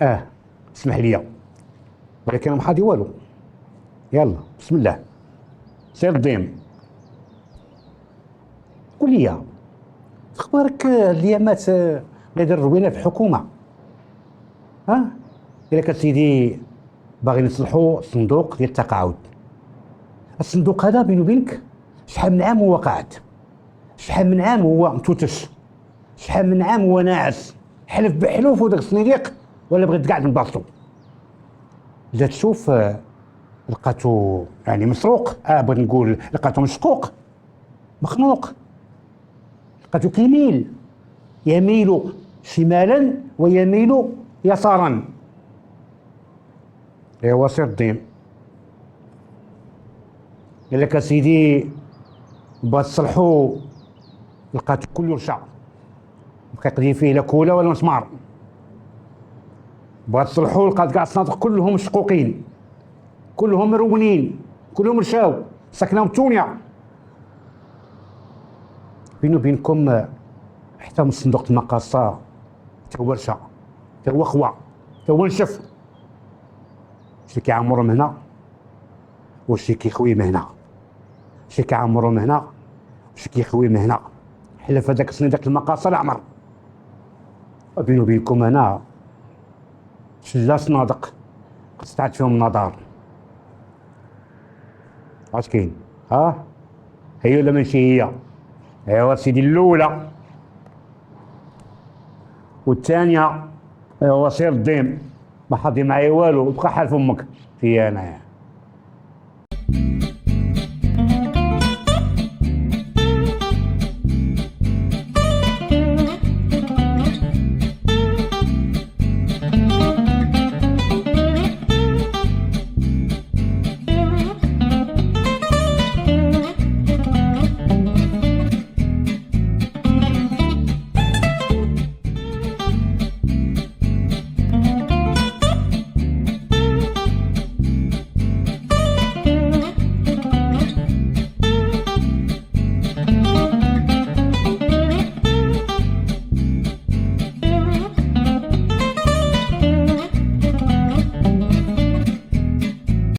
اسمح لي، ولكن ما حاضي والو. يلا بسم الله، سير الضيم. قول لي اخبارك الايامات اللي دار روينه في الحكومه؟ الا كان سيدي باغي نصلحوا الصندوق ديال التقاعد. الصندوق هذا بيني وبينك شحال من عام هو قاعد، شحال من عام هو متوتش، شحال من عام هو ناعس، حلف بحلوف وداك الصنيديق ولا بغيت تقعد من باصتو. جات تشوف لقاتو يعني مسروق، بغيت نقول لقاتو مشقوق مخنوق، لقاتو كيميل، يميل شمالا ويميل يسارا. ايوا سير الدين، الا كان سيدي بغا تصلحو لقاتو كل رشا بقى يقضي فيه لا كولا ولا مسمار. بغا تصلحو لقات كاع الصنادق كلهم مشقوقين، كلهم مرونين، كلهم رشاو، سكنهم تونيا. بينو وبينكم حتى من صندوق المقاصة تا هو رشا، تا هو خوا، تا هو نشف. شي كيعمرهم هنا وشي كيخويهم هنا، شي كيعمرهم هنا وشي كيخويهم هنا. حلف هذاك صندوق المقاصة العمر. بينو وبينكم هنا شلا صنادق قطعت فيهم النظار. اش كاين؟ هي ولا ماشي هي؟ ايوا سيدي الاولى والثانيه ايوا سير الديم، ما حاضي معايا والو، بقى حال فمك في انايا.